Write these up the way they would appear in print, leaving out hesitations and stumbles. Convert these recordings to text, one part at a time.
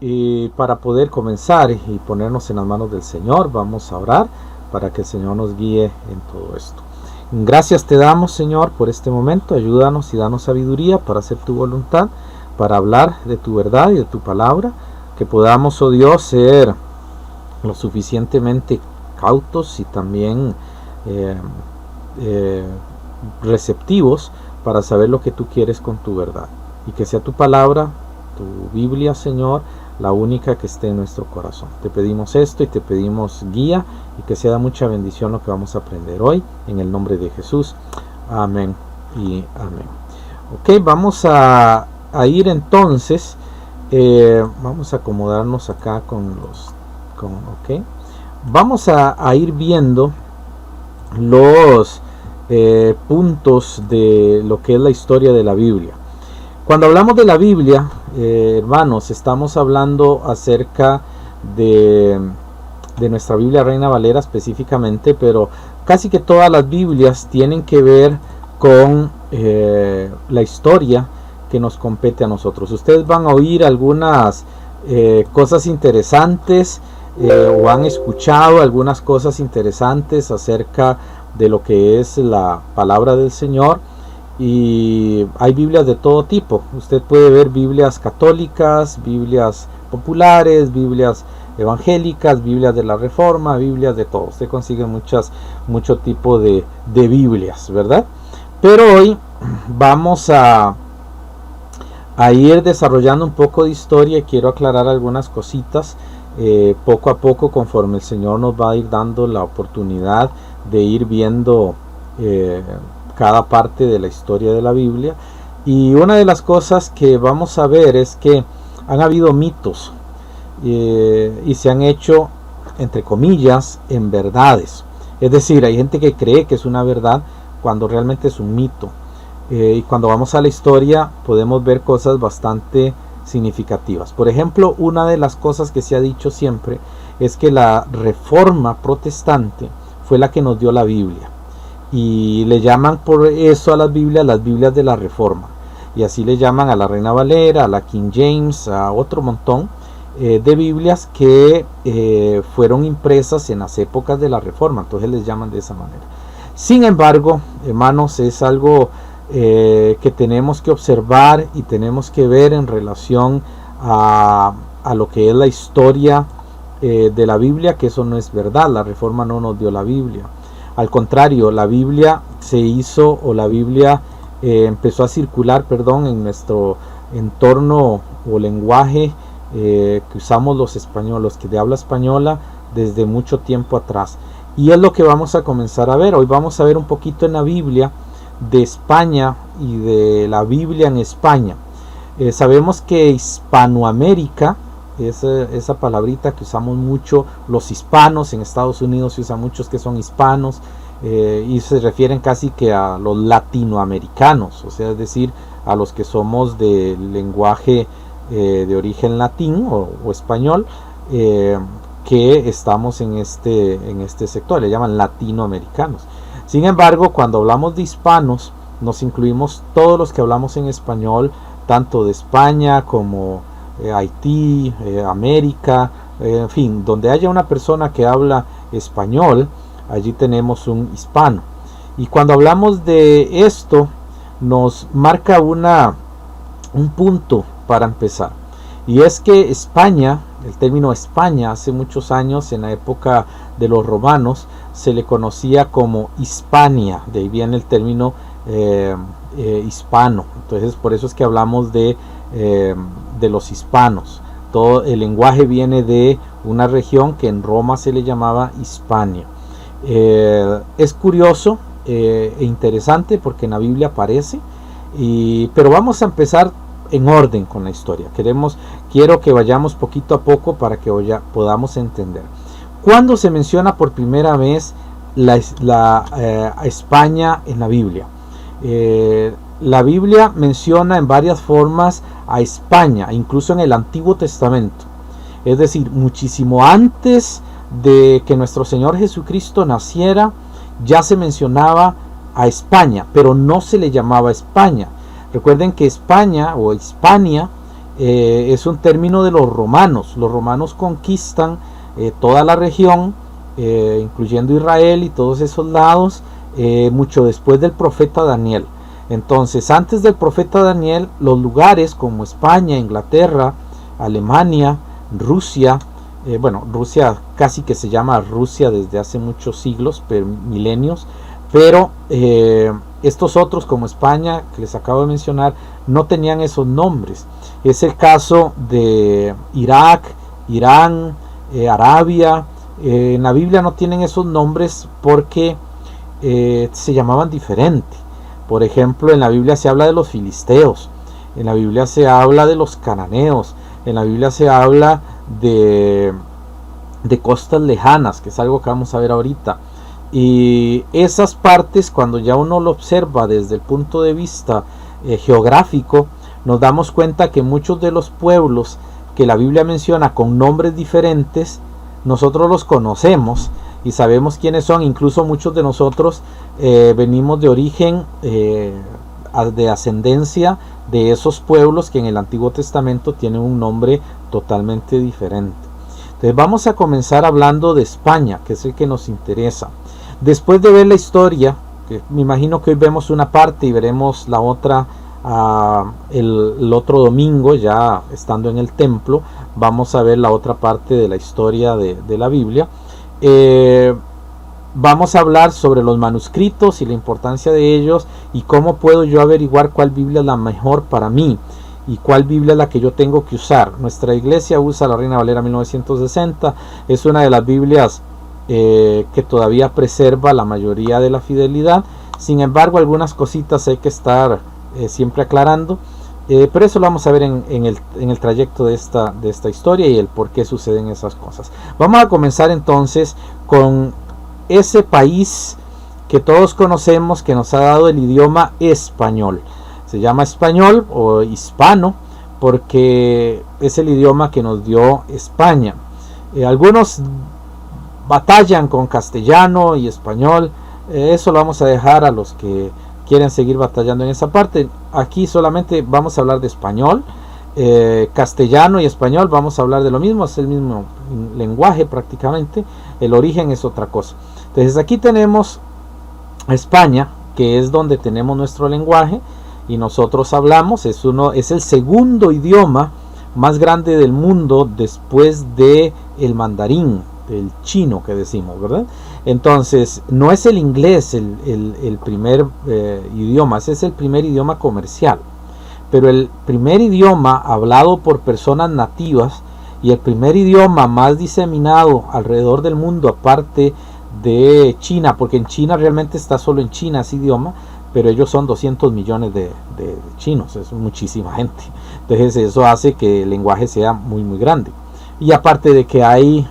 Y para poder comenzar y ponernos en las manos del Señor, vamos a orar para que el Señor nos guíe en todo esto. Gracias te damos, Señor, por este momento. Ayúdanos y danos sabiduría para hacer tu voluntad, para hablar de tu verdad y de tu palabra. Que podamos, oh Dios, ser lo suficientemente cautos y también receptivos para saber lo que tú quieres con tu verdad. Y que sea tu palabra, tu Biblia, Señor, la única que esté en nuestro corazón. Te pedimos esto y te pedimos guía y que sea mucha bendición lo que vamos a aprender hoy, en el nombre de Jesús. Amén y amén. Ok, vamos a ir entonces, vamos a acomodarnos acá ok. Vamos a ir viendo los puntos de lo que es la historia de la Biblia. Cuando hablamos de la Biblia, hermanos, estamos hablando acerca de nuestra Biblia Reina Valera específicamente, pero casi que todas las Biblias tienen que ver con la historia que nos compete a nosotros. Ustedes van a oír algunas cosas interesantes o han escuchado algunas cosas interesantes acerca de lo que es la palabra del Señor. Y hay Biblias de todo tipo. Usted puede ver Biblias católicas, Biblias populares, Biblias evangélicas, Biblias de la Reforma, Biblias de todo. Usted consigue mucho tipo de Biblias, ¿verdad? Pero hoy vamos a ir desarrollando un poco de historia y quiero aclarar algunas cositas poco a poco conforme el Señor nos va a ir dando la oportunidad de ir viendo cada parte de la historia de la Biblia. Y una de las cosas que vamos a ver es que han habido mitos y se han hecho, entre comillas, en verdades. Es decir, hay gente que cree que es una verdad cuando realmente es un mito. Y cuando vamos a la historia podemos ver cosas bastante significativas. Por ejemplo, una de las cosas que se ha dicho siempre es que la Reforma protestante fue la que nos dio la Biblia. Y le llaman por eso a las Biblias de la Reforma. Y así le llaman a la Reina Valera, a la King James, a otro montón de Biblias que fueron impresas en las épocas de la Reforma. Entonces les llaman de esa manera. Sin embargo, hermanos, es algo que tenemos que observar y tenemos que ver en relación a lo que es la historia de la Biblia, que eso no es verdad. La Reforma no nos dio la Biblia. Al contrario, la Biblia se hizo, o la Biblia empezó a circular, en nuestro entorno o lenguaje que usamos los españoles, los que de habla española, desde mucho tiempo atrás. Y es lo que vamos a comenzar a ver. Hoy vamos a ver un poquito en la Biblia de España y de la Biblia en España. Sabemos que Hispanoamérica, esa palabrita que usamos mucho los hispanos, en Estados Unidos se usa muchos que son hispanos y se refieren casi que a los latinoamericanos, o sea, es decir, a los que somos de lenguaje de origen latín o español, que estamos en este sector, le llaman latinoamericanos. Sin embargo, cuando hablamos de hispanos, nos incluimos todos los que hablamos en español, tanto de España como Haití, América, en fin, donde haya una persona que habla español, allí tenemos un hispano. Y cuando hablamos de esto, nos marca un punto para empezar. Y es que España, el término España, hace muchos años, en la época de los romanos, se le conocía como Hispania. De ahí viene el término hispano. Entonces, por eso es que hablamos de los hispanos. Todo el lenguaje viene de una región que en Roma se le llamaba Hispania. Es curioso e interesante porque en la Biblia aparece, pero vamos a empezar en orden con la historia. Quiero que vayamos poquito a poco para que podamos entender. ¿Cuándo se menciona por primera vez España en la Biblia? La Biblia menciona en varias formas a España, incluso en el Antiguo Testamento. Es decir, muchísimo antes de que nuestro Señor Jesucristo naciera, ya se mencionaba a España, pero no se le llamaba España. Recuerden que España o Hispania es un término de los romanos. Los romanos conquistan toda la región, incluyendo Israel y todos esos lados, mucho después del profeta Daniel. Entonces, antes del profeta Daniel, los lugares como España, Inglaterra, Alemania, Rusia, Rusia casi que se llama Rusia desde hace muchos siglos, milenios, pero estos otros como España, que les acabo de mencionar, no tenían esos nombres. Es el caso de Irak, Irán, Arabia. En la Biblia no tienen esos nombres porque se llamaban diferente. Por ejemplo, en la Biblia se habla de los filisteos, en la Biblia se habla de los cananeos, en la Biblia se habla de costas lejanas, que es algo que vamos a ver ahorita. Y esas partes, cuando ya uno lo observa desde el punto de vista geográfico, nos damos cuenta que muchos de los pueblos que la Biblia menciona con nombres diferentes, nosotros los conocemos y sabemos quiénes son. Incluso muchos de nosotros venimos de origen, de ascendencia de esos pueblos que en el Antiguo Testamento tienen un nombre totalmente diferente. Entonces vamos a comenzar hablando de España, que es el que nos interesa. Después de ver la historia, que me imagino que hoy vemos una parte y veremos la otra el otro domingo, ya estando en el templo, vamos a ver la otra parte de la historia de la Biblia. Vamos a hablar sobre los manuscritos y la importancia de ellos y cómo puedo yo averiguar cuál Biblia es la mejor para mí y cuál Biblia es la que yo tengo que usar. Nuestra iglesia usa la Reina Valera 1960, es una de las Biblias que todavía preserva la mayoría de la fidelidad. Sin embargo, algunas cositas hay que estar siempre aclarando, pero eso lo vamos a ver en el trayecto de esta historia y el por qué suceden esas cosas. Vamos a comenzar entonces con ese país que todos conocemos, que nos ha dado el idioma español. Se llama español o hispano porque es el idioma que nos dio España. Algunos batallan con castellano y español, eso lo vamos a dejar a los que quieren seguir batallando en esa parte. Aquí solamente vamos a hablar de español. Castellano y español vamos a hablar de lo mismo, es el mismo lenguaje prácticamente, el origen es otra cosa. Entonces aquí tenemos a España, que es donde tenemos nuestro lenguaje y nosotros hablamos, es el segundo idioma más grande del mundo después de el mandarín, el chino que decimos, ¿verdad? Entonces no es el inglés el primer idioma, ese es el primer idioma comercial, pero el primer idioma hablado por personas nativas y el primer idioma más diseminado alrededor del mundo, aparte de China, porque en China realmente está solo en China ese idioma, pero ellos son 200 millones de chinos, es muchísima gente. Entonces eso hace que el lenguaje sea muy muy grande. Y aparte de que hay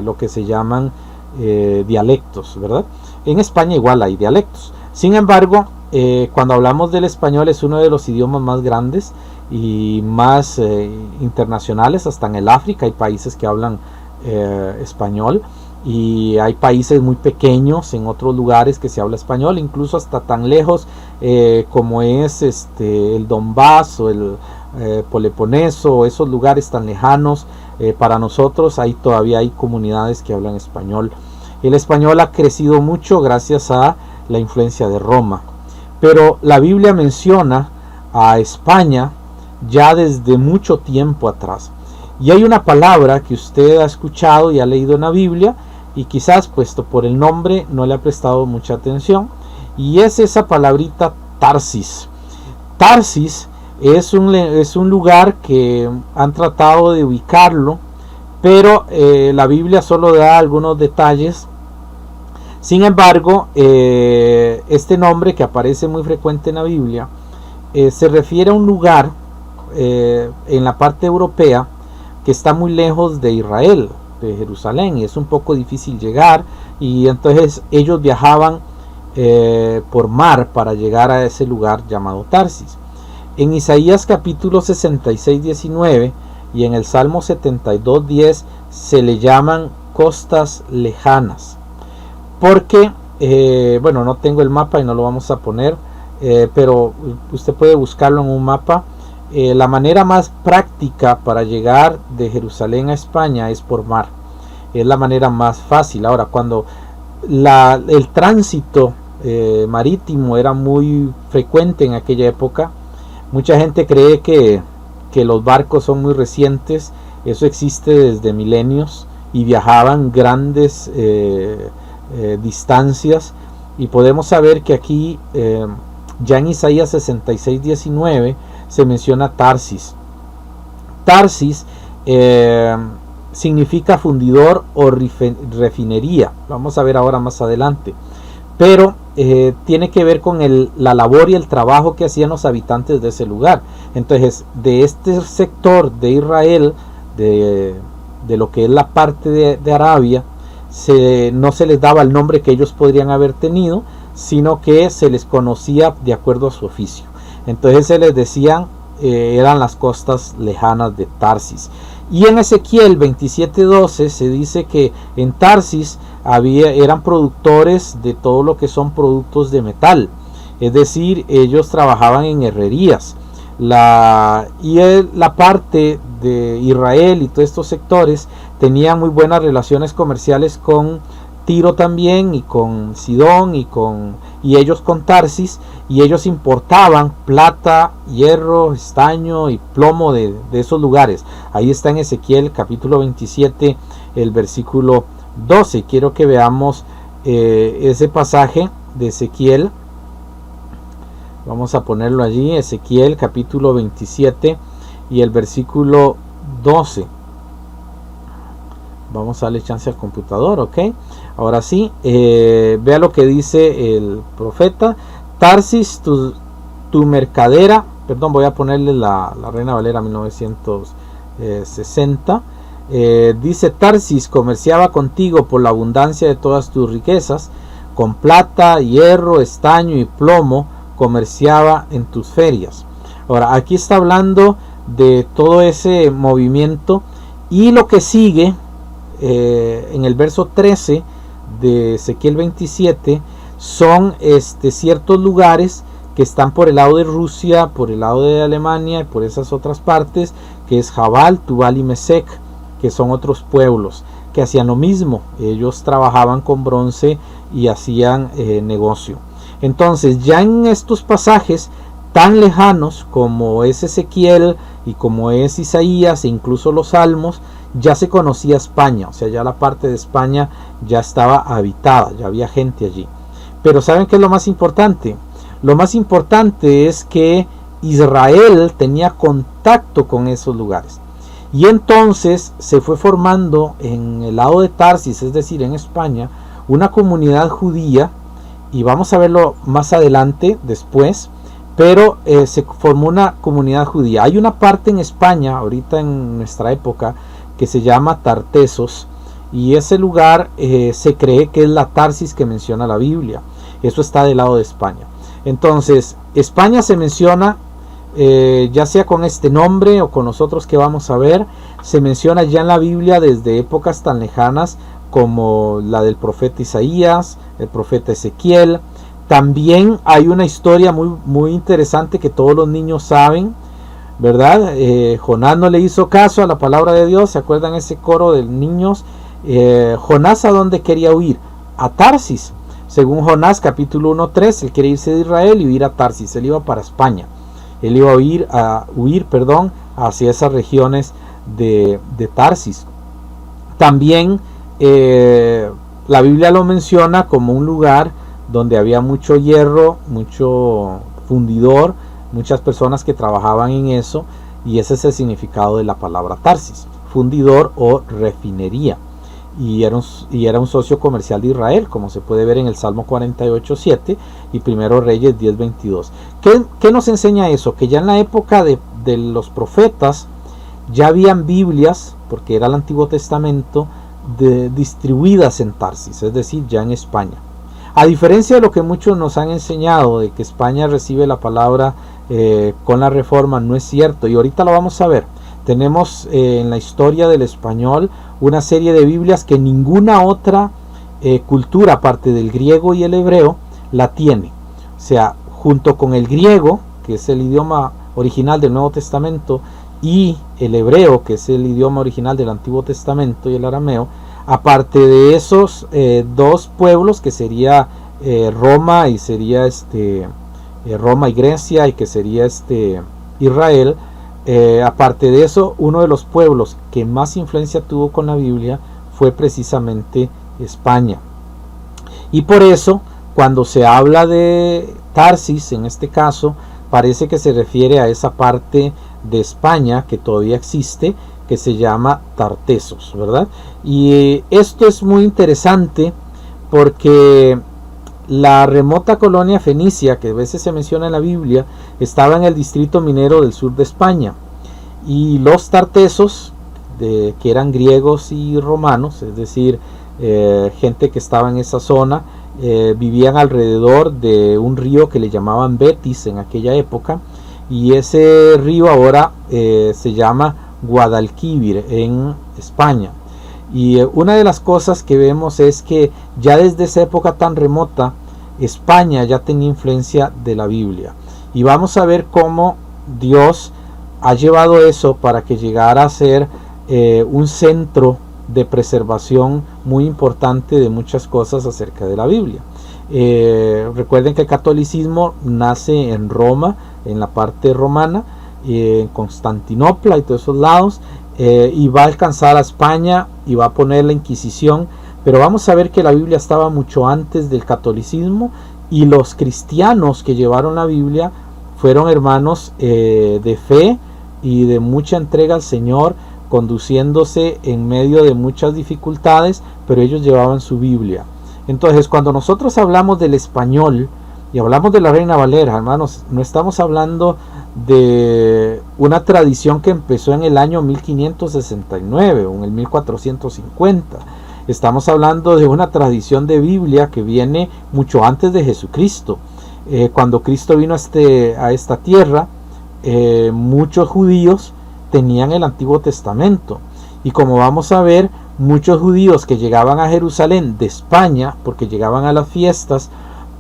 lo que se llaman dialectos, ¿verdad? En España igual hay dialectos. Sin embargo, cuando hablamos del español es uno de los idiomas más grandes y más internacionales. Hasta en el África hay países que hablan español y hay países muy pequeños en otros lugares que se habla español, incluso hasta tan lejos como es el Donbass o el Peloponeso, esos lugares tan lejanos. Para nosotros todavía hay comunidades que hablan español. El español ha crecido mucho gracias a la influencia de Roma, pero la Biblia menciona a España ya desde mucho tiempo atrás, y hay una palabra que usted ha escuchado y ha leído en la Biblia y quizás puesto por el nombre no le ha prestado mucha atención, y es esa palabrita Tarsis. Tarsis es un lugar que han tratado de ubicarlo, pero la Biblia solo da algunos detalles. Sin embargo, este nombre que aparece muy frecuente en la Biblia se refiere a un lugar en la parte europea que está muy lejos de Israel, de Jerusalén, y es un poco difícil llegar, y entonces ellos viajaban por mar para llegar a ese lugar llamado Tarsis. En Isaías capítulo 66, 19 y en el Salmo 72, 10 se le llaman costas lejanas. Porque, no tengo el mapa y no lo vamos a poner, pero usted puede buscarlo en un mapa. la manera más práctica para llegar de Jerusalén a España es por mar. Es la manera más fácil. Ahora, cuando el tránsito marítimo era muy frecuente en aquella época, mucha gente cree que los barcos son muy recientes. Eso existe desde milenios y viajaban grandes distancias, y podemos saber que aquí ya en Isaías 66:19 se menciona Tarsis. Tarsis significa fundidor o refinería. Vamos a ver ahora más adelante. Pero tiene que ver con la labor y el trabajo que hacían los habitantes de ese lugar. Entonces, de este sector de Israel, de lo que es la parte de Arabia, no se les daba el nombre que ellos podrían haber tenido, sino que se les conocía de acuerdo a su oficio. Entonces se les decían, eran las costas lejanas de Tarsis. Y en Ezequiel 27:12 se dice que en Tarsis eran productores de todo lo que son productos de metal. Es decir, ellos trabajaban en herrerías. La parte de Israel y todos estos sectores tenían muy buenas relaciones comerciales con Tiro también, y con Sidón, y ellos con Tarsis, y ellos importaban plata, hierro, estaño y plomo de esos lugares. Ahí está en Ezequiel capítulo 27, el versículo 12. Quiero que veamos ese pasaje de Ezequiel. Vamos a ponerlo allí, Ezequiel capítulo 27 y el versículo 12. Vamos a darle chance al computador, ok. Ahora sí, vea lo que dice el profeta. Tarsis, tu mercadera, perdón, voy a ponerle la Reina Valera 1960. Dice: Tarsis comerciaba contigo por la abundancia de todas tus riquezas, con plata, hierro, estaño y plomo comerciaba en tus ferias. Ahora, aquí está hablando de todo ese movimiento, y lo que sigue en el verso 13 de Ezequiel 27 son ciertos lugares que están por el lado de Rusia, por el lado de Alemania y por esas otras partes, que es Jabal, Tubal y Mesec, que son otros pueblos que hacían lo mismo. Ellos trabajaban con bronce y hacían negocio. Entonces, ya en estos pasajes tan lejanos como es Ezequiel y como es Isaías e incluso los Salmos, ya se conocía España. O sea, ya la parte de España ya estaba habitada, ya había gente allí. Pero ¿saben qué es lo más importante? Lo más importante es que Israel tenía contacto con esos lugares. Y entonces se fue formando en el lado de Tarsis, es decir, en España, una comunidad judía. Y vamos a verlo más adelante, después. Pero se formó una comunidad judía. Hay una parte en España, ahorita en nuestra época, que se llama Tartesos. Y ese lugar se cree que es la Tarsis que menciona la Biblia. Eso está del lado de España. Entonces, España se menciona, ya sea con este nombre o con los otros que vamos a ver, se menciona ya en la Biblia desde épocas tan lejanas como la del profeta Isaías, el profeta Ezequiel. También hay una historia muy, muy interesante que todos los niños saben, ¿verdad? Jonás no le hizo caso a la palabra de Dios. ¿Se acuerdan ese coro de niños? Jonás, ¿a dónde quería huir? A Tarsis. Según Jonás capítulo 1:3, él quería irse de Israel y huir a Tarsis. Él iba para España. Él iba a huir hacia esas regiones de Tarsis. También la Biblia lo menciona como un lugar donde había mucho hierro, mucho fundidor, muchas personas que trabajaban en eso, y ese es el significado de la palabra Tarsis, fundidor o refinería. Y era un socio comercial de Israel, como se puede ver en el Salmo 48:7 y Primero Reyes 10:22. ¿Qué nos enseña eso? Que ya en la época de los profetas ya habían Biblias, porque era el Antiguo Testamento, distribuidas en Tarsis, es decir, ya en España. A diferencia de lo que muchos nos han enseñado, de que España recibe la palabra con la Reforma, no es cierto, y ahorita lo vamos a ver. Tenemos en la historia del español una serie de Biblias que ninguna otra cultura, aparte del griego y el hebreo, la tiene. O sea, junto con el griego, que es el idioma original del Nuevo Testamento, y el hebreo, que es el idioma original del Antiguo Testamento, y el arameo, aparte de esos dos pueblos, que sería Roma y sería Roma y Grecia, y que sería Israel, aparte de eso, uno de los pueblos que más influencia tuvo con la Biblia fue precisamente España. Y por eso, cuando se habla de Tarsis, en este caso, parece que se refiere a esa parte de España que todavía existe, que se llama Tartesos, ¿verdad? Y esto es muy interesante porque la remota colonia fenicia, que a veces se menciona en la Biblia, estaba en el distrito minero del sur de España. Y los tartesos, que eran griegos y romanos, es decir, gente que estaba en esa zona, vivían alrededor de un río que le llamaban Betis en aquella época. Y ese río ahora se llama Guadalquivir en España. Y una de las cosas que vemos es que ya desde esa época tan remota, España ya tenía influencia de la Biblia. Y vamos a ver cómo Dios ha llevado eso para que llegara a ser un centro de preservación muy importante de muchas cosas acerca de la Biblia. Recuerden que el catolicismo nace en Roma, en la parte romana, en Constantinopla y todos esos lados, y va a alcanzar a España y va a poner la Inquisición. Pero vamos a ver que la Biblia estaba mucho antes del catolicismo, y los cristianos que llevaron la Biblia fueron hermanos de fe y de mucha entrega al Señor, conduciéndose en medio de muchas dificultades, pero ellos llevaban su Biblia. Entonces, cuando nosotros hablamos del español y hablamos de la Reina Valera, hermanos, no estamos hablando de una tradición que empezó en el año 1569 o en el 1450. Estamos hablando de una tradición de Biblia que viene mucho antes de Jesucristo. Cuando Cristo vino a esta tierra, muchos judíos tenían el Antiguo Testamento. Y como vamos a ver, muchos judíos que llegaban a Jerusalén de España, porque llegaban a las fiestas,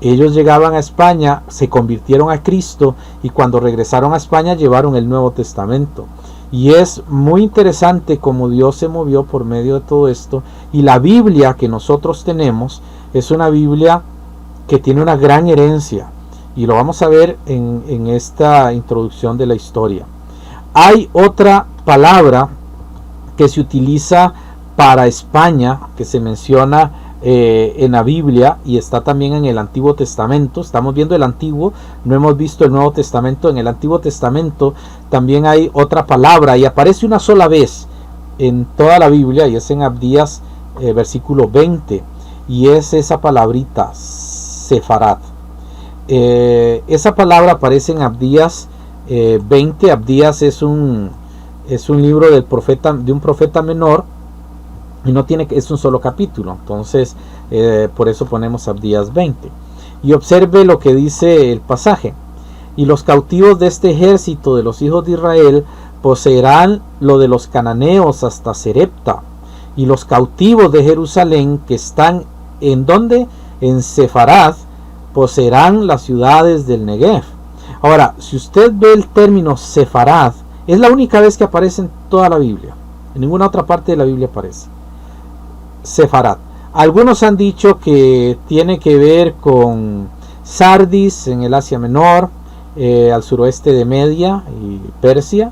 ellos llegaban a España, se convirtieron a Cristo, y cuando regresaron a España llevaron el Nuevo Testamento. Y es muy interesante cómo Dios se movió por medio de todo esto. Y la Biblia que nosotros tenemos es una Biblia que tiene una gran herencia, y lo vamos a ver en esta introducción de la historia. Hay otra palabra que se utiliza para España, que se menciona en la Biblia, y está también en el Antiguo Testamento. Estamos viendo el Antiguo, no hemos visto el Nuevo Testamento. En el Antiguo Testamento también hay otra palabra, y aparece una sola vez en toda la Biblia, y es en Abdías versículo 20, y es esa palabrita Sefarat. Esa palabra aparece en Abdías 20. Abdías es un libro de un profeta menor, y es un solo capítulo. Entonces por eso ponemos Abdías 20. Y observe lo que dice el pasaje: y los cautivos de este ejército de los hijos de Israel poseerán lo de los cananeos hasta Serepta, y los cautivos de Jerusalén que están en donde, en Sefarad, poseerán las ciudades del Negev. Ahora, si usted ve el término Sefarad, es la única vez que aparece en toda la Biblia. En ninguna otra parte de la Biblia aparece Sefarad. Algunos han dicho que tiene que ver con Sardis en el Asia Menor, al suroeste de Media y Persia.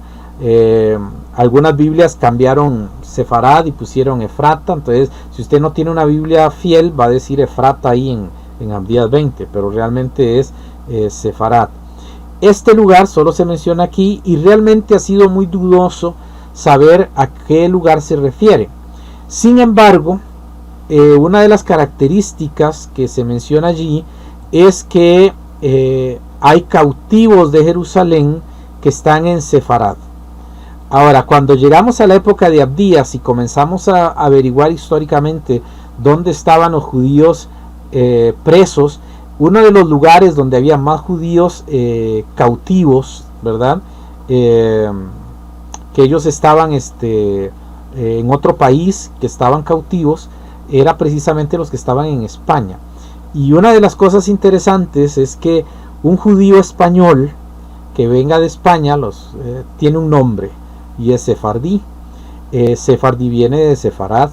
Algunas Biblias cambiaron Sefarad y pusieron Efrata. Entonces, si usted no tiene una Biblia fiel, va a decir Efrata ahí en Abdías 20, pero realmente es Sefarad. Este lugar solo se menciona aquí, y realmente ha sido muy dudoso saber a qué lugar se refiere. Sin embargo, una de las características que se menciona allí es que hay cautivos de Jerusalén que están en Sefarad. Ahora, cuando llegamos a la época de Abdías y comenzamos a averiguar históricamente dónde estaban los judíos presos, uno de los lugares donde había más judíos cautivos, ¿verdad? Que ellos estaban en otro país, que estaban cautivos, era precisamente los que estaban en España. Y una de las cosas interesantes es que un judío español que venga de España tiene un nombre y es sefardí. Sefardí viene de Sefarad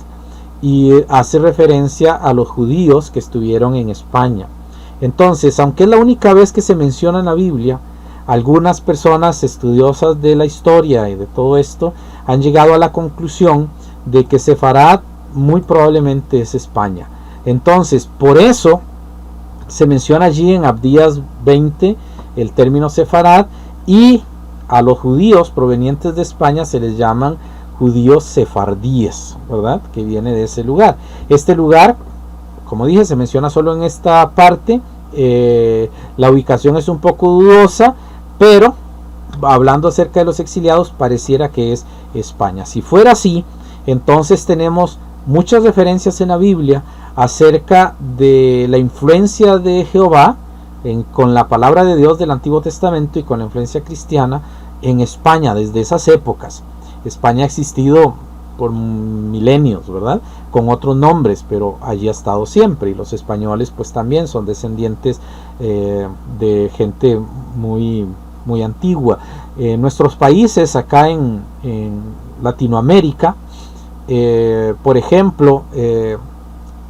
y hace referencia a los judíos que estuvieron en España. Entonces, aunque es la única vez que se menciona en la Biblia, algunas personas estudiosas de la historia y de todo esto han llegado a la conclusión de que Sefarad muy probablemente es España. Entonces, por eso se menciona allí en Abdías 20 el término Sefarad, y a los judíos provenientes de España se les llaman judíos sefardíes, ¿verdad? Que viene de ese lugar. Este lugar, como dije, se menciona solo en esta parte. La ubicación es un poco dudosa, pero hablando acerca de los exiliados, pareciera que es España. Si fuera así, entonces tenemos muchas referencias en la Biblia acerca de la influencia de Jehová con la palabra de Dios del Antiguo Testamento y con la influencia cristiana en España desde esas épocas. España ha existido por milenios, ¿verdad? Con otros nombres, pero allí ha estado siempre, y los españoles pues también son descendientes de gente muy, muy antigua. Nuestros países acá en Latinoamérica, por ejemplo,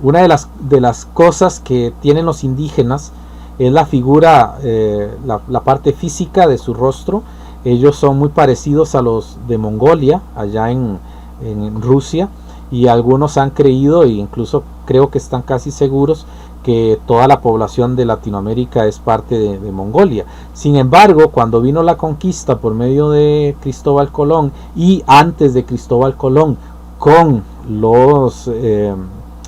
una de las cosas que tienen los indígenas es la figura, la parte física de su rostro. Ellos son muy parecidos a los de Mongolia, allá en Rusia, y algunos han creído, e incluso creo que están casi seguros, que toda la población de Latinoamérica es parte de Mongolia. Sin embargo, cuando vino la conquista por medio de Cristóbal Colón, y antes de Cristóbal Colón con los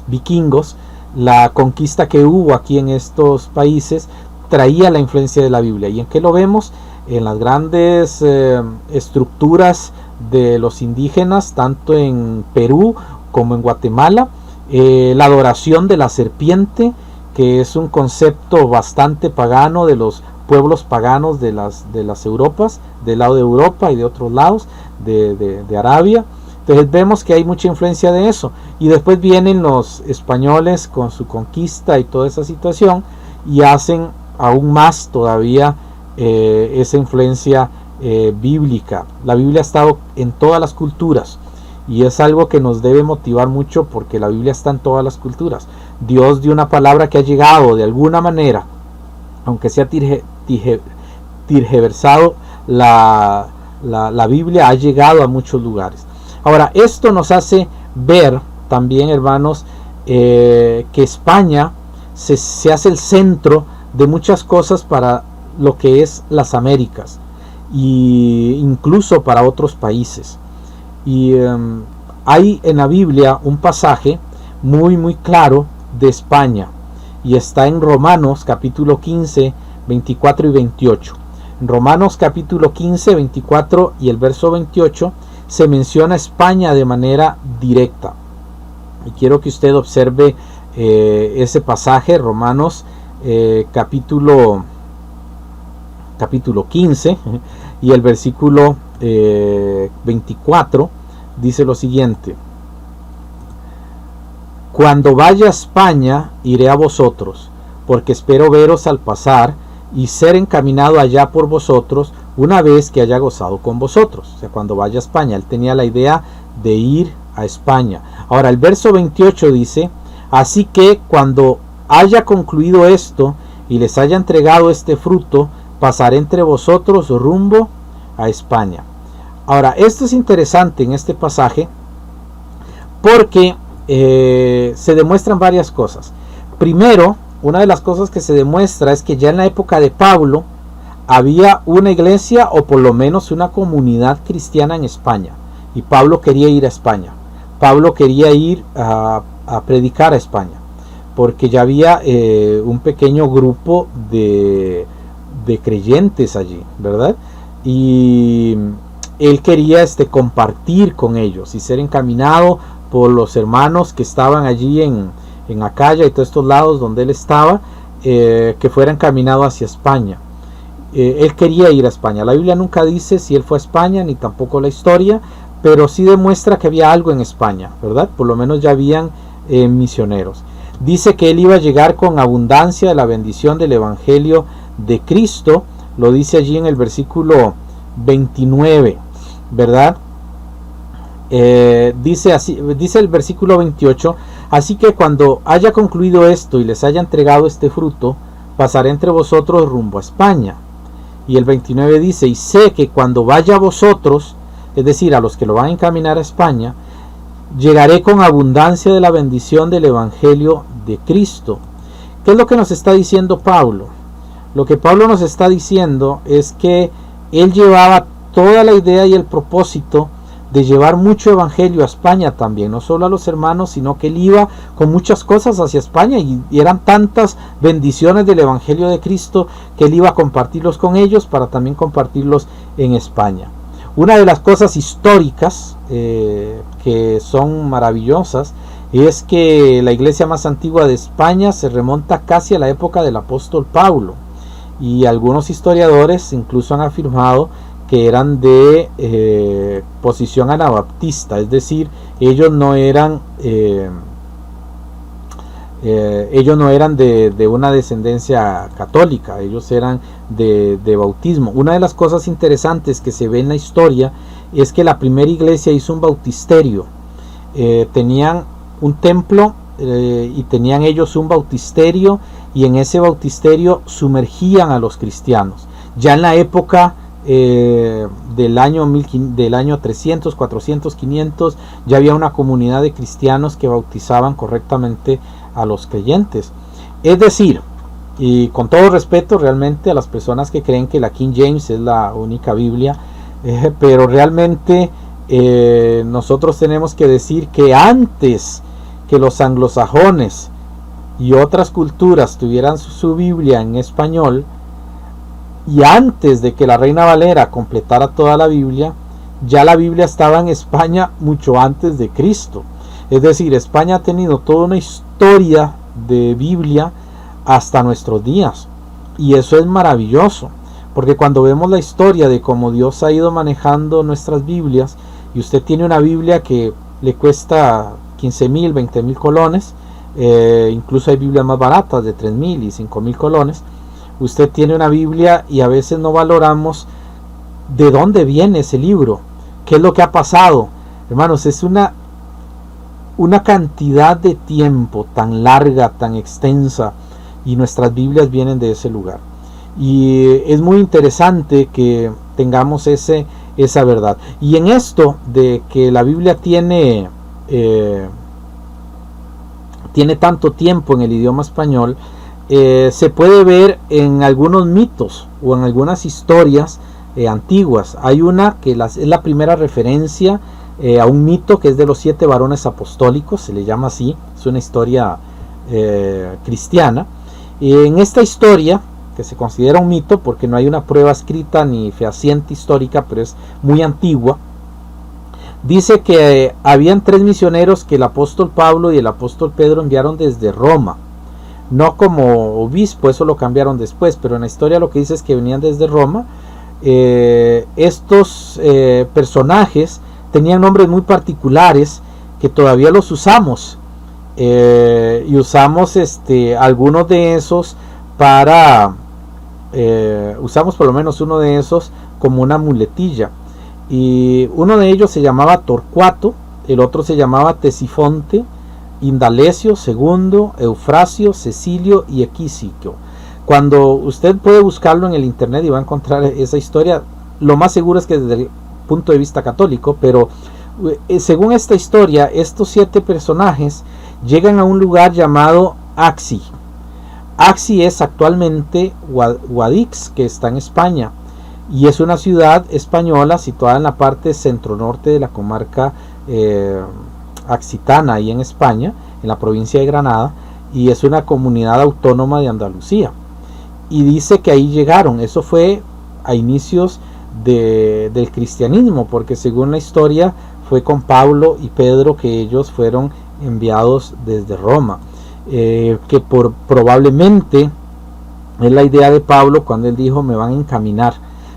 vikingos, la conquista que hubo aquí en estos países traía la influencia de la Biblia. ¿Y en qué lo vemos? En las grandes estructuras de los indígenas, tanto en Perú como en Guatemala, la adoración de la serpiente, que es un concepto bastante pagano de los pueblos paganos de las Europas, del lado de Europa y de otros lados, de Arabia. Entonces vemos que hay mucha influencia de eso, y después vienen los españoles con su conquista y toda esa situación, y hacen aún más todavía esa influencia bíblica. La Biblia ha estado en todas las culturas, y es algo que nos debe motivar mucho, porque la Biblia está en todas las culturas. Dios dio una palabra que ha llegado de alguna manera, aunque sea tergiversado, la Biblia ha llegado a muchos lugares. Ahora, esto nos hace ver también, hermanos, que España se hace el centro de muchas cosas para lo que es las Américas, e incluso para otros países. Y hay en la Biblia un pasaje muy muy claro de España, y está en Romanos capítulo 15, 24 y 28. En Romanos capítulo 15, 24 y el verso 28 se menciona España de manera directa, y quiero que usted observe ese pasaje. Romanos capítulo 15 y el versículo 24 dice lo siguiente: cuando vaya a España iré a vosotros, porque espero veros al pasar y ser encaminado allá por vosotros una vez que haya gozado con vosotros. O sea, cuando vaya a España, él tenía la idea de ir a España. Ahora el verso 28 dice: así que cuando haya concluido esto y les haya entregado este fruto, pasaré entre vosotros rumbo a España. Ahora, esto es interesante en este pasaje, porque se demuestran varias cosas. Primero, una de las cosas que se demuestra es que ya en la época de Pablo había una iglesia, o por lo menos una comunidad cristiana en España, y Pablo quería ir a España. Pablo quería ir a predicar a España, porque ya había un pequeño grupo de creyentes allí, ¿verdad? Y él quería compartir con ellos y ser encaminado por los hermanos que estaban allí en Acaya y todos estos lados donde él estaba, que fuera encaminado hacia España. Él quería ir a España. La Biblia nunca dice si él fue a España, ni tampoco la historia, pero sí demuestra que había algo en España, ¿verdad? Por lo menos ya habían misioneros. Dice que él iba a llegar con abundancia de la bendición del Evangelio de Cristo lo dice allí en el versículo 29, ¿verdad? Dice el versículo 28, así que cuando haya concluido esto y les haya entregado este fruto, pasaré entre vosotros rumbo a España. Y el 29 dice, y sé que cuando vaya a vosotros, es decir, a los que lo van a encaminar a España, llegaré con abundancia de la bendición del Evangelio de Cristo. ¿Qué es lo que nos está diciendo Pablo? Lo que Pablo nos está diciendo es que él llevaba toda la idea y el propósito de llevar mucho evangelio a España también, no solo a los hermanos, sino que él iba con muchas cosas hacia España y eran tantas bendiciones del evangelio de Cristo que él iba a compartirlos con ellos para también compartirlos en España. Una de las cosas históricas que son maravillosas es que la iglesia más antigua de España se remonta casi a la época del apóstol Pablo, y algunos historiadores incluso han afirmado que eran de posición anabaptista, es decir, ellos no eran de una descendencia católica, ellos eran de bautismo. Una de las cosas interesantes que se ve en la historia es que la primera iglesia hizo un bautisterio, tenían un templo y tenían ellos un bautisterio, y en ese bautisterio sumergían a los cristianos. Ya en la época del año 300, 400, 500 ya había una comunidad de cristianos que bautizaban correctamente a los creyentes. Es decir, y con todo respeto realmente a las personas que creen que la King James es la única Biblia, pero realmente nosotros tenemos que decir que antes que los anglosajones y otras culturas tuvieran su Biblia en español, y antes de que la Reina Valera completara toda la Biblia, ya la Biblia estaba en España mucho antes de Cristo. Es decir, España ha tenido toda una historia de Biblia hasta nuestros días, y eso es maravilloso, porque cuando vemos la historia de cómo Dios ha ido manejando nuestras Biblias, y usted tiene una Biblia que le cuesta 15,000, 20,000 colones, incluso hay Biblias más baratas de 3,000 y 5,000 colones. Usted tiene una Biblia y a veces no valoramos de dónde viene ese libro, qué es lo que ha pasado. Hermanos, es una cantidad de tiempo tan larga, tan extensa, y nuestras Biblias vienen de ese lugar. Y es muy interesante que tengamos esa verdad. Y en esto de que la Biblia tiene tanto tiempo en el idioma español, se puede ver en algunos mitos o en algunas historias antiguas. Hay una que es la primera referencia a un mito que es de los 7 varones apostólicos, se le llama así, es una historia cristiana. En esta historia, que se considera un mito porque no hay una prueba escrita ni fehaciente histórica, pero es muy antigua, dice que habían 3 misioneros que el apóstol Pablo y el apóstol Pedro enviaron desde Roma, no como obispo, eso lo cambiaron después, pero en la historia lo que dice es que venían desde Roma. Estos personajes tenían nombres muy particulares que todavía los usamos, y usamos algunos de esos para usamos por lo menos uno de esos como una muletilla, y uno de ellos se llamaba Torcuato, el otro se llamaba Tesifonte, Indalecio, Segundo, Eufrasio, Cecilio y Equisiquio. Cuando usted puede buscarlo en el internet y va a encontrar esa historia, lo más seguro es que desde el punto de vista católico, pero según esta historia, estos 7 personajes llegan a un lugar llamado Axi. Axi es actualmente Guadix, que está en España, y es una ciudad española situada en la parte centro-norte de la comarca Axitana, ahí en España, en la provincia de Granada, y es una comunidad autónoma de Andalucía. Y dice que ahí llegaron, eso fue a inicios del cristianismo, porque según la historia fue con Pablo y Pedro que ellos fueron enviados desde Roma, que probablemente es la idea de Pablo cuando él dijo: me van a encaminar,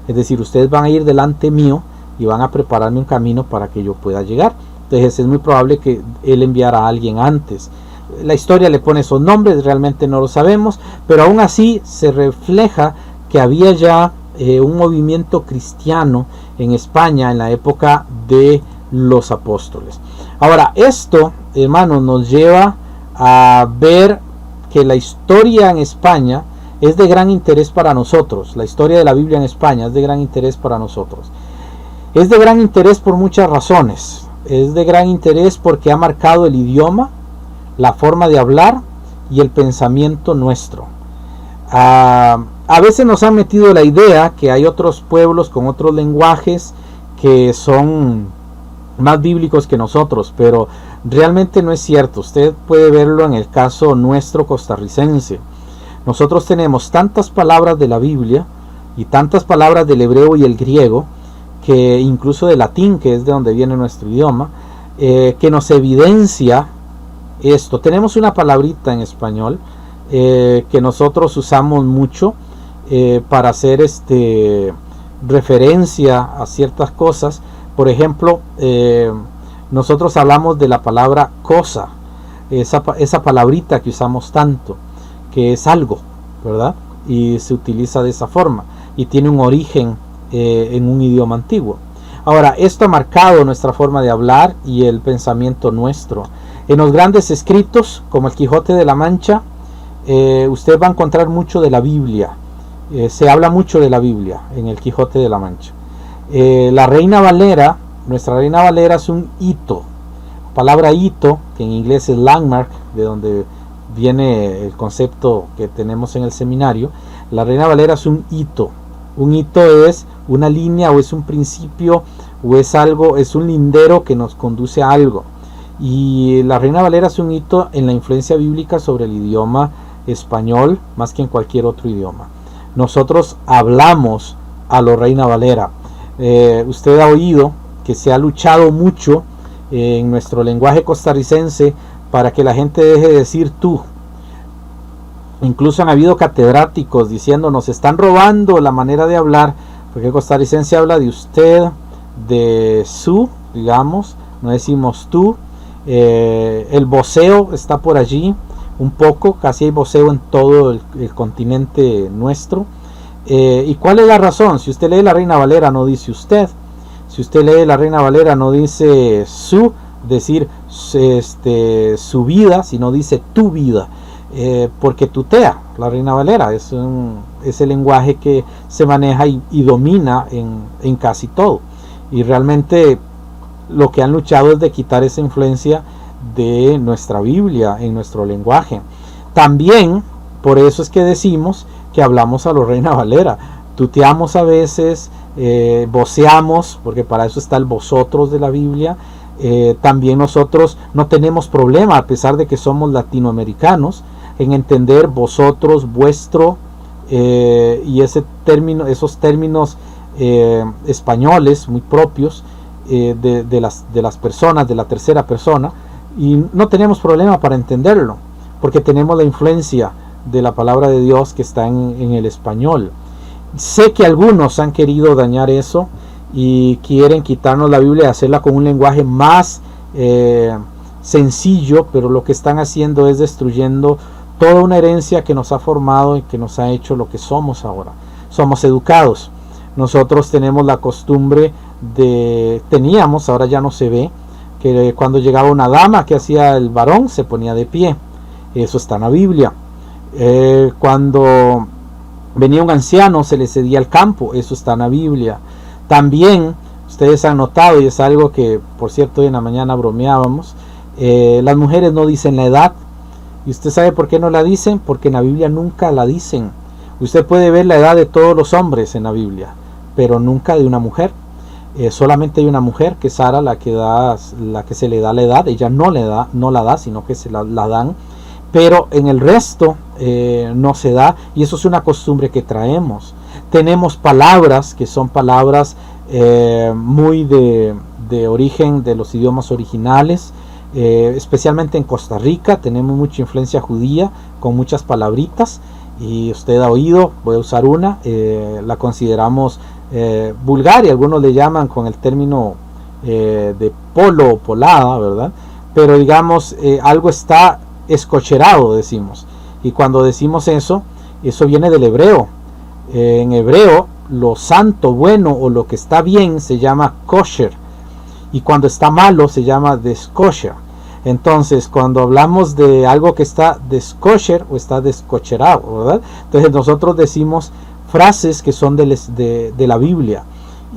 es decir, ustedes van a ir delante mío y van a prepararme un camino para que yo pueda llegar. Entonces es muy probable que él enviara a alguien antes. La historia le pone esos nombres, realmente no lo sabemos, pero aún así se refleja que había ya un movimiento cristiano en España en la época de los apóstoles. Ahora, esto, hermanos, nos lleva a ver que la historia en España es de gran interés para nosotros. La historia de la Biblia en España es de gran interés para nosotros. Es de gran interés por muchas razones. Es de gran interés porque ha marcado el idioma, la forma de hablar y el pensamiento nuestro. A veces nos han metido la idea que hay otros pueblos con otros lenguajes que son más bíblicos que nosotros, pero realmente no es cierto. Usted puede verlo en el caso nuestro costarricense. Nosotros tenemos tantas palabras de la Biblia y tantas palabras del hebreo y el griego, que incluso del latín, que es de donde viene nuestro idioma, que nos evidencia esto. Tenemos una palabrita en español que nosotros usamos mucho para hacer referencia a ciertas cosas. Por ejemplo, nosotros hablamos de la palabra cosa, esa palabrita que usamos tanto, que es algo, ¿verdad? Y se utiliza de esa forma y tiene un origen en un idioma antiguo. Ahora, esto ha marcado nuestra forma de hablar y el pensamiento nuestro. En los grandes escritos, como el Quijote de la Mancha, usted va a encontrar mucho de la Biblia. Se habla mucho de la Biblia en el Quijote de la Mancha. La Reina Valera, nuestra Reina Valera es un hito. La palabra hito, que en inglés es landmark, de donde viene el concepto que tenemos en el seminario. La Reina Valera es un hito. Un hito es una línea, o es un principio, o es algo, es un lindero que nos conduce a algo. Y la Reina Valera es un hito en la influencia bíblica sobre el idioma español, más que en cualquier otro idioma. Nosotros hablamos a lo Reina Valera. Usted ha oído que se ha luchado mucho en nuestro lenguaje costarricense para que la gente deje de decir tú. Incluso han habido catedráticos diciendo nos están robando la manera de hablar, porque el costarricense habla de usted, de su, digamos, no decimos tú. El voceo está por allí un poco, casi hay voceo en todo el continente nuestro. ¿Y cuál es la razón? Si usted lee la Reina Valera no dice usted, si usted lee la Reina Valera no dice su, decir su vida, sino dice tu vida, porque tutea. La Reina Valera es el lenguaje que se maneja y domina en casi todo, y realmente lo que han luchado es de quitar esa influencia de nuestra Biblia en nuestro lenguaje. También por eso es que decimos que hablamos a lo Reina Valera, tuteamos a veces, voceamos, porque para eso está el vosotros de la Biblia. También nosotros no tenemos problema, a pesar de que somos latinoamericanos, en entender vosotros, vuestro, y esos términos españoles muy propios de las personas, de la tercera persona, y no tenemos problema para entenderlo, porque tenemos la influencia de la palabra de Dios que está en el español. Sé que algunos han querido dañar eso y quieren quitarnos la Biblia y hacerla con un lenguaje más sencillo, pero lo que están haciendo es destruyendo toda una herencia que nos ha formado y que nos ha hecho lo que somos ahora. Somos educados. Nosotros tenemos la costumbre teníamos, ahora ya no se ve, que cuando llegaba una dama, que hacía el varón, se ponía de pie. Eso está en la Biblia. Cuando venía un anciano, se le cedía el campo. Eso está en la Biblia. También, ustedes han notado, y es algo que, por cierto, hoy en la mañana bromeábamos, las mujeres no dicen la edad. ¿Y usted sabe por qué no la dicen? Porque en la Biblia nunca la dicen. Usted puede ver la edad de todos los hombres en la Biblia, pero nunca de una mujer. Solamente hay una mujer, que es Sara, la que se le da la edad. Ella no la da, sino que se la dan. Pero en el resto no se da, y eso es una costumbre que traemos. Tenemos palabras que son palabras muy de origen de los idiomas originales, especialmente en Costa Rica tenemos mucha influencia judía con muchas palabritas, y usted ha oído, voy a usar una, la consideramos vulgar, y algunos le llaman con el término de polo o polada, ¿verdad? Pero digamos, algo está escocherado, decimos, y cuando decimos eso viene del hebreo. En hebreo lo santo, bueno o lo que está bien se llama kosher, y cuando está malo se llama deskosher. Entonces, cuando hablamos de algo que está deskosher o está descocherado, ¿verdad? Entonces nosotros decimos frases que son de la Biblia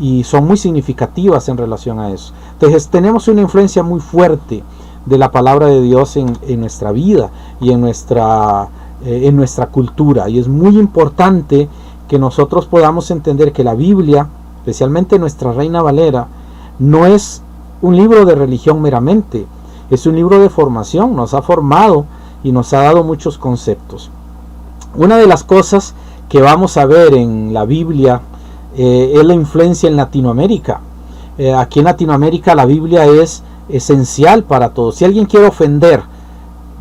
y son muy significativas en relación a eso. Entonces tenemos una influencia muy fuerte de la palabra de Dios en nuestra vida y en nuestra cultura, y es muy importante que nosotros podamos entender que la Biblia, especialmente nuestra Reina Valera, no es un libro de religión meramente, es un libro de formación, nos ha formado y nos ha dado muchos conceptos. Una de las cosas que vamos a ver en la Biblia es la influencia en Latinoamérica. Aquí en Latinoamérica la Biblia es esencial para todos. Si alguien quiere ofender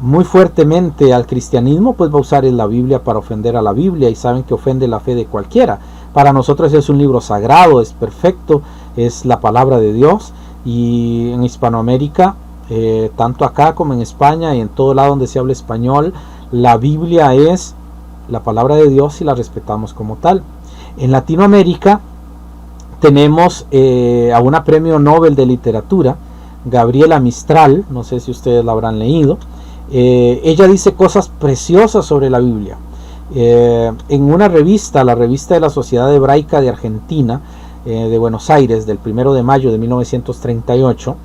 muy fuertemente al cristianismo, pues va a usar la Biblia para ofender a la Biblia, y saben que ofende la fe de cualquiera. Para nosotros es un libro sagrado, es perfecto, es la palabra de Dios, y en Hispanoamérica, tanto acá como en España y en todo lado donde se habla español, la Biblia es la palabra de Dios y la respetamos como tal. En Latinoamérica tenemos a una premio Nobel de literatura, Gabriela Mistral, no sé si ustedes la habrán leído. Ella dice cosas preciosas sobre la Biblia. En una revista, la revista de la Sociedad Hebraica de Argentina, de Buenos Aires, del 1 de mayo de 1938,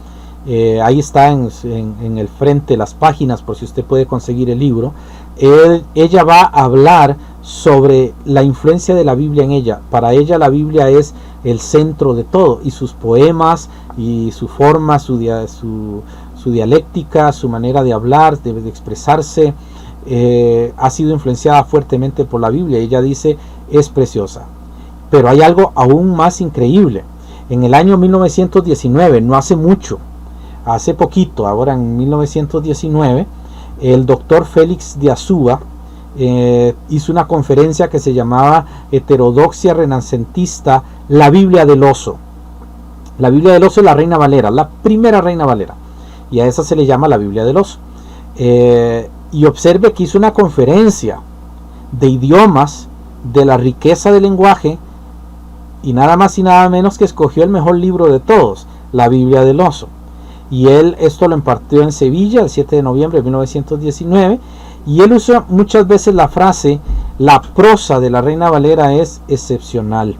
ahí está en el frente las páginas, por si usted puede conseguir el libro. Ella va a hablar sobre la influencia de la Biblia en ella. Para ella la Biblia es el centro de todo, y sus poemas y su forma, su dialéctica, su manera de hablar, de expresarse, ha sido influenciada fuertemente por la Biblia. Ella dice, es preciosa. Pero hay algo aún más increíble. En el año 1919, no hace mucho, hace poquito, ahora en 1919, el doctor Félix de Azúa hizo una conferencia que se llamaba Heterodoxia Renacentista, la Biblia del Oso. La Biblia del Oso es la Reina Valera, la primera Reina Valera, y a esa se le llama la Biblia del Oso. Y observe que hizo una conferencia de idiomas, de la riqueza del lenguaje, y nada más y nada menos que escogió el mejor libro de todos, la Biblia del Oso. Y él esto lo impartió en Sevilla el 7 de noviembre de 1919, y él usa muchas veces la frase, la prosa de la Reina Valera es excepcional.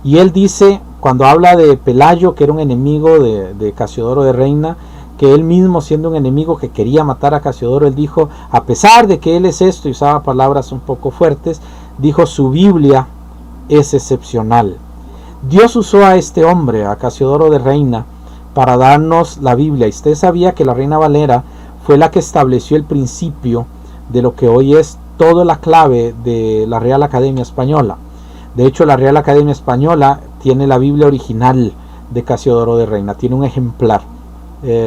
Y él dice, cuando habla de Pelayo, que era un enemigo de Casiodoro de Reina, que él mismo, siendo un enemigo que quería matar a Casiodoro, él dijo, a pesar de que él es esto, y usaba palabras un poco fuertes, dijo, su Biblia es excepcional. Dios usó a este hombre, a Casiodoro de Reina, para darnos la Biblia. Y usted sabía que la Reina Valera fue la que estableció el principio de lo que hoy es toda la clave de la Real Academia Española. De hecho, la Real Academia Española tiene la Biblia original de Casiodoro de Reina, tiene un ejemplar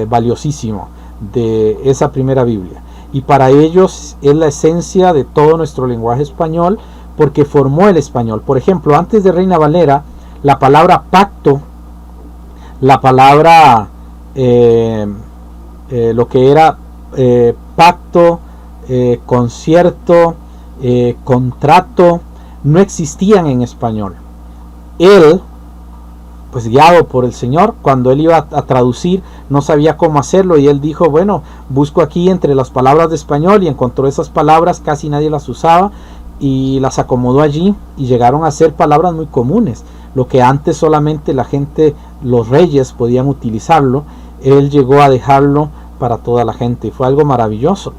valiosísimo de esa primera Biblia, y para ellos es la esencia de todo nuestro lenguaje español, porque formó el español. Por ejemplo, antes de Reina Valera, la palabra pacto, la palabra lo que era pacto, concierto, contrato, no existían en español. Él, pues guiado por el Señor, cuando él iba a traducir, no sabía cómo hacerlo, y él dijo, bueno, busco aquí entre las palabras de español, y encontró esas palabras, casi nadie las usaba, y las acomodó allí, y llegaron a ser palabras muy comunes. Lo que antes solamente la gente, los reyes podían utilizarlo, él llegó a dejarlo para toda la gente, y fue algo maravilloso.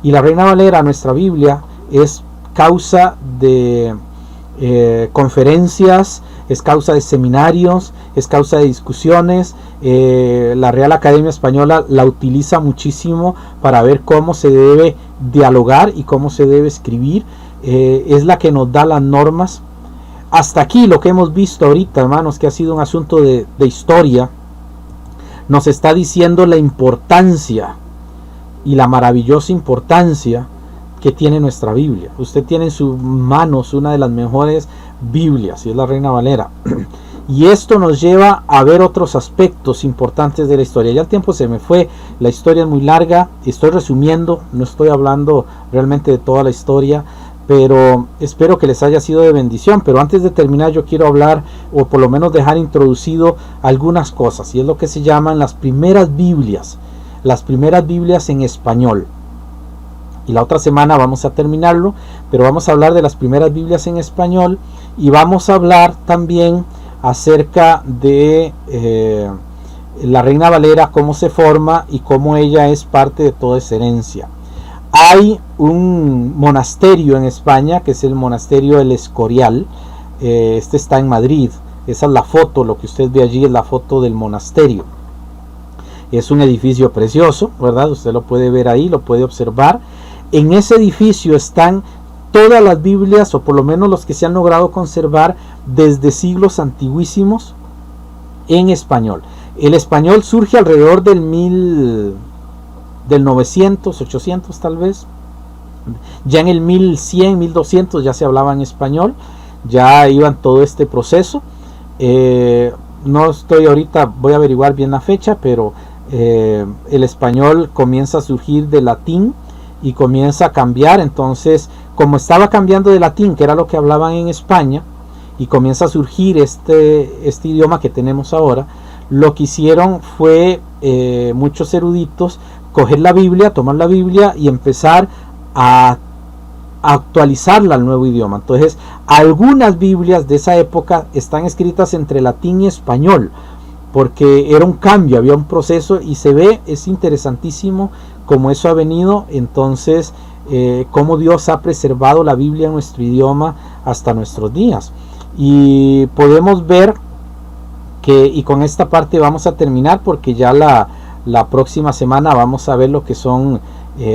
Y la Reina Valera, nuestra Biblia, es causa de conferencias, es causa de seminarios, es causa de discusiones. La Real Academia Española la utiliza muchísimo para ver cómo se debe dialogar y cómo se debe escribir. Es la que nos da las normas. Hasta aquí lo que hemos visto ahorita, hermanos, que ha sido un asunto de historia, nos está diciendo la importancia y la maravillosa importancia que tiene nuestra Biblia. Usted tiene en sus manos una de las mejores Biblias, y es la Reina Valera. Y esto nos lleva a ver otros aspectos importantes de la historia. Ya el tiempo se me fue, la historia es muy larga, estoy resumiendo, no estoy hablando realmente de toda la historia, pero espero que les haya sido de bendición. Pero antes de terminar, yo quiero hablar, o por lo menos dejar introducido algunas cosas, y es lo que se llaman las primeras Biblias en español. Y la otra semana vamos a terminarlo, pero vamos a hablar de las primeras Biblias en español, y vamos a hablar también acerca de la Reina Valera, cómo se forma y cómo ella es parte de toda esa herencia. Hay un monasterio en España que es el monasterio El Escorial. Este está en Madrid. Esa es la foto, lo que usted ve allí es la foto del monasterio. Es un edificio precioso, ¿verdad? Usted lo puede ver ahí, lo puede observar. En ese edificio están todas las Biblias, o por lo menos los que se han logrado conservar desde siglos antiguísimos en español. El español surge alrededor del 900, 800 tal vez. Ya en el 1100, 1200 ya se hablaba en español, ya iban todo este proceso. No estoy ahorita, voy a averiguar bien la fecha, pero el español comienza a surgir del latín y comienza a cambiar. Entonces, como estaba cambiando de latín, que era lo que hablaban en España, y comienza a surgir este idioma que tenemos ahora, lo que hicieron fue muchos eruditos coger la Biblia, tomar la Biblia y empezar a actualizarla al nuevo idioma. Entonces, algunas Biblias de esa época están escritas entre latín y español, porque era un cambio, había un proceso, y se ve, es interesantísimo cómo eso ha venido. Entonces, cómo Dios ha preservado la Biblia en nuestro idioma hasta nuestros días. Y podemos ver que, y con esta parte vamos a terminar, porque ya la próxima semana vamos a ver lo que son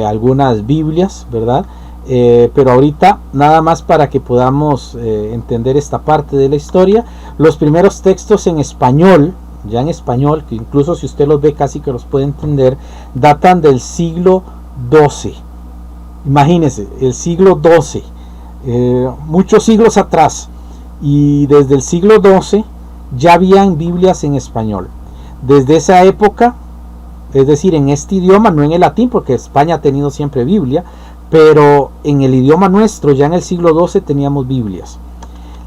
algunas Biblias, ¿verdad? Pero ahorita nada más para que podamos entender esta parte de la historia. Los primeros textos en español, ya en español, que incluso si usted los ve casi que los puede entender, datan del siglo XII. Imagínense, el siglo XII, muchos siglos atrás, y desde el siglo XII ya habían Biblias en español. Desde esa época, es decir, en este idioma, no en el latín, porque España ha tenido siempre Biblia, pero en el idioma nuestro, ya en el siglo XII teníamos Biblias.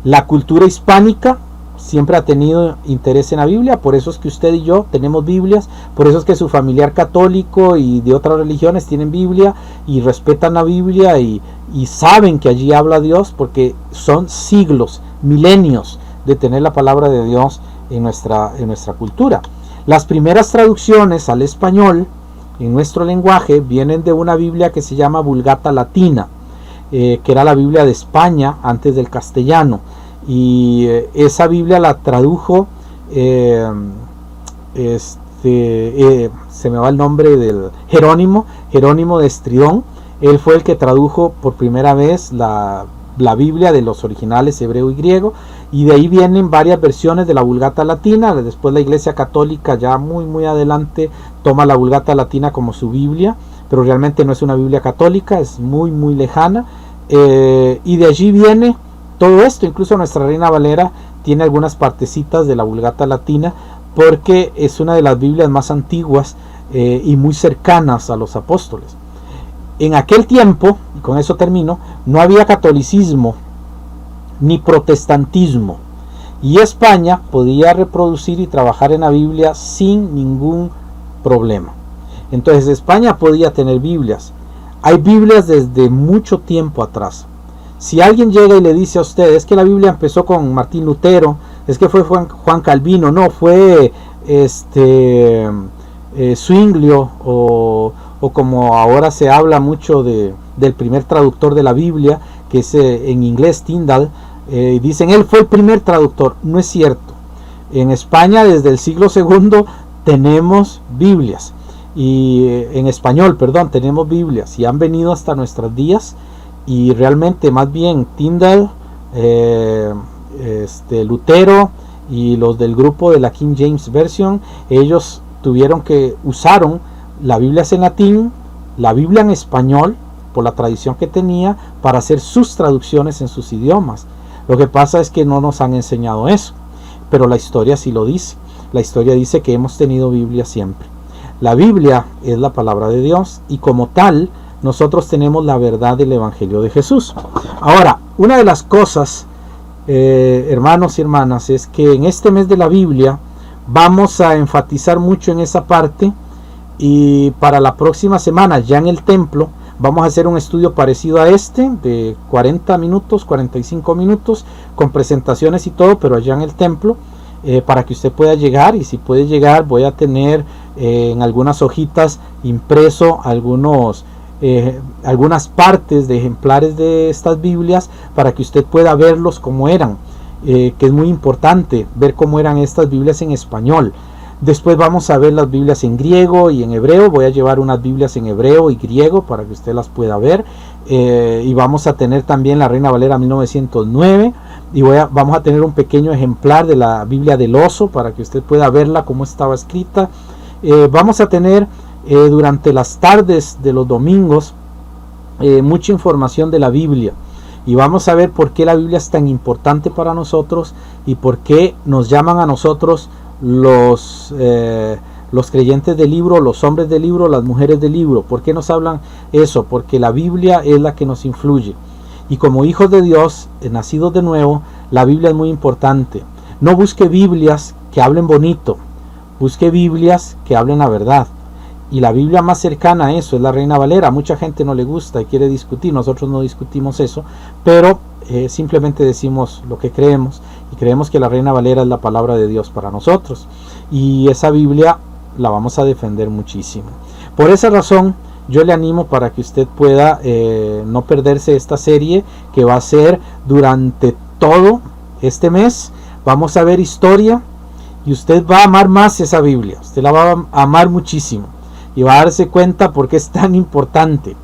La cultura hispánica siempre ha tenido interés en la Biblia, por eso es que usted y yo tenemos Biblias, por eso es que su familiar católico y de otras religiones tienen Biblia y respetan la Biblia y saben que allí habla Dios, porque son siglos, milenios de tener la palabra de Dios en nuestra cultura. Las primeras traducciones al español en nuestro lenguaje vienen de una Biblia que se llama Vulgata Latina, que era la Biblia de España antes del castellano, y esa Biblia la tradujo, se me va el nombre del Jerónimo de Estridón. Él fue el que tradujo por primera vez la Biblia de los originales hebreo y griego, y de ahí vienen varias versiones de la Vulgata Latina. Después la Iglesia Católica, ya muy adelante, toma la Vulgata Latina como su Biblia, pero realmente no es una Biblia católica, es muy lejana, y de allí viene todo esto. Incluso nuestra Reina Valera tiene algunas partecitas de la Vulgata Latina, porque es una de las Biblias más antiguas y muy cercanas a los apóstoles. En aquel tiempo, y con eso termino, no había catolicismo ni protestantismo, y España podía reproducir y trabajar en la Biblia sin ningún problema. Entonces España podía tener Biblias. Hay Biblias desde mucho tiempo atrás. Si alguien llega y le dice a usted, es que la Biblia empezó con Martín Lutero, es que fue Juan Calvino, no, fue Zwinglio, o como ahora se habla mucho del primer traductor de la Biblia, que es en inglés Tyndale, dicen él fue el primer traductor. No es cierto. En España desde el siglo II tenemos Biblias, y en español, perdón, tenemos Biblias, y han venido hasta nuestros días, y realmente más bien Tyndale, Lutero y los del grupo de la King James Version, ellos usaron la Biblia en latín, la Biblia en español, por la tradición que tenía, para hacer sus traducciones en sus idiomas. Lo que pasa es que no nos han enseñado eso, pero la historia sí lo dice. La historia dice que hemos tenido Biblia siempre. La Biblia es la palabra de Dios, y como tal nosotros tenemos la verdad del Evangelio de Jesús. Ahora, una de las cosas, hermanos y hermanas, es que en este mes de la Biblia vamos a enfatizar mucho en esa parte, y para la próxima semana ya en el templo vamos a hacer un estudio parecido a este de 40 minutos, 45 minutos con presentaciones y todo, pero allá en el templo, para que usted pueda llegar. Y si puede llegar, voy a tener en algunas hojitas impreso algunas partes de ejemplares de estas Biblias para que usted pueda verlos como eran, que es muy importante ver cómo eran estas Biblias en español. Después vamos a ver las Biblias en griego y en hebreo. Voy a llevar unas Biblias en hebreo y griego para que usted las pueda ver. Y vamos a tener también la Reina Valera 1909. Y vamos a tener un pequeño ejemplar de la Biblia del Oso para que usted pueda verla como estaba escrita. Vamos a tener durante las tardes de los domingos mucha información de la Biblia. Y vamos a ver por qué la Biblia es tan importante para nosotros y por qué nos llaman a nosotros los creyentes del libro, los hombres del libro, las mujeres del libro. ¿Por qué nos hablan eso? Porque la Biblia es la que nos influye. Y como hijos de Dios, nacidos de nuevo, la Biblia es muy importante. No busque Biblias que hablen bonito, busque Biblias que hablen la verdad. Y la Biblia más cercana a eso es la Reina Valera. Mucha gente no le gusta y quiere discutir. Nosotros no discutimos eso, pero simplemente decimos lo que creemos. Y creemos que la Reina Valera es la palabra de Dios para nosotros. Y esa Biblia la vamos a defender muchísimo. Por esa razón, yo le animo para que usted pueda no perderse esta serie que va a ser durante todo este mes. Vamos a ver historia y usted va a amar más esa Biblia. Usted la va a amar muchísimo. Y va a darse cuenta por qué es tan importante.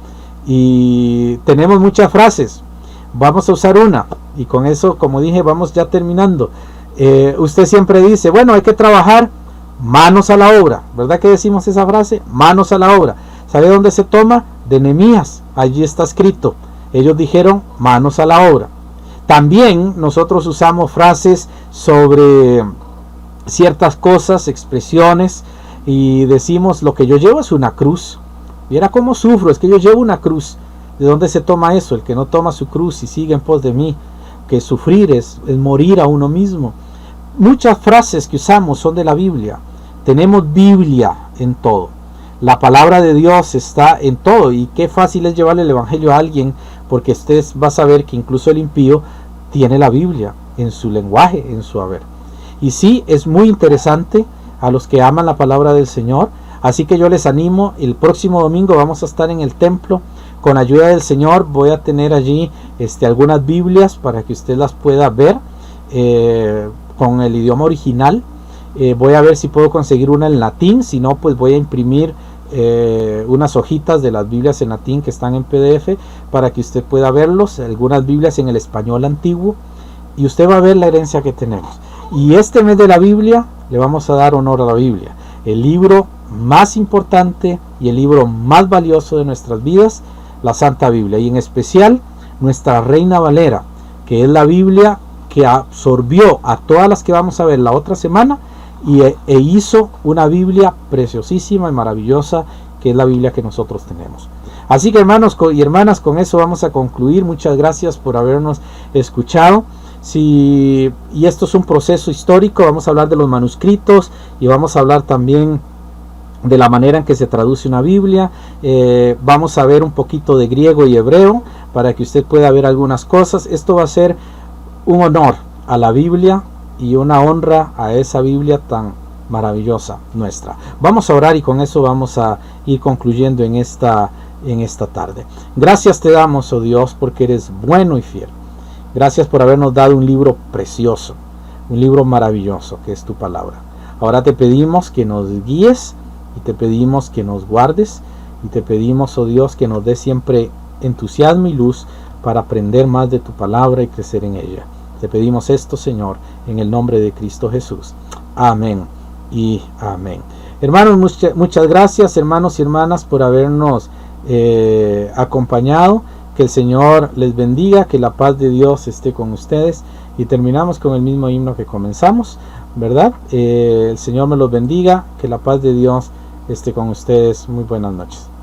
Y tenemos muchas frases. Vamos a usar una. Y con eso, como dije, vamos ya terminando. Usted siempre dice, bueno, hay que trabajar, manos a la obra. ¿Verdad que decimos esa frase? Manos a la obra. ¿Sabe dónde se toma? De Nehemías. Allí está escrito. Ellos dijeron, manos a la obra. También nosotros usamos frases sobre ciertas cosas, expresiones. Y decimos, lo que yo llevo es una cruz. Viera cómo sufro, es que yo llevo una cruz. ¿De dónde se toma eso? El que no toma su cruz y sigue en pos de mí. Que sufrir es morir a uno mismo. Muchas frases que usamos son de la Biblia. Tenemos Biblia en todo. La palabra de Dios está en todo. Y qué fácil es llevarle el Evangelio a alguien, porque usted va a saber que incluso el impío tiene la Biblia en su lenguaje, en su haber. Y sí, es muy interesante a los que aman la palabra del Señor. Así que yo les animo, el próximo domingo vamos a estar en el templo. Con ayuda del Señor voy a tener allí algunas Biblias para que usted las pueda ver con el idioma original. Voy a ver si puedo conseguir una en latín. Si no, pues voy a imprimir unas hojitas de las Biblias en latín que están en PDF para que usted pueda verlos. Algunas Biblias en el español antiguo. Y usted va a ver la herencia que tenemos. Y este mes de la Biblia le vamos a dar honor a la Biblia, el libro más importante y el libro más valioso de nuestras vidas, la Santa Biblia, y en especial nuestra Reina Valera, que es la Biblia que absorbió a todas las que vamos a ver la otra semana e hizo una Biblia preciosísima y maravillosa, que es la Biblia que nosotros tenemos. Así que, hermanos y hermanas, con eso vamos a concluir. Muchas gracias por habernos escuchado. Y esto es un proceso histórico. Vamos a hablar de los manuscritos y vamos a hablar también de la manera en que se traduce una Biblia. Vamos a ver un poquito de griego y hebreo para que usted pueda ver algunas cosas. Esto va a ser un honor a la Biblia y una honra a esa Biblia tan maravillosa nuestra. Vamos a orar y con eso vamos a ir concluyendo en esta tarde. Gracias te damos, oh Dios, porque eres bueno y fiel. Gracias por habernos dado un libro precioso, un libro maravilloso que es tu palabra. Ahora te pedimos que nos guíes y te pedimos que nos guardes y te pedimos, oh Dios, que nos des siempre entusiasmo y luz para aprender más de tu palabra y crecer en ella. Te pedimos esto, Señor, en el nombre de Cristo Jesús. Amén y amén. Hermanos, muchas gracias, hermanos y hermanas, por habernos acompañado. Que el Señor les bendiga, que la paz de Dios esté con ustedes. Y terminamos con el mismo himno que comenzamos, ¿verdad? El Señor me los bendiga, que la paz de Dios esté con ustedes. Muy buenas noches.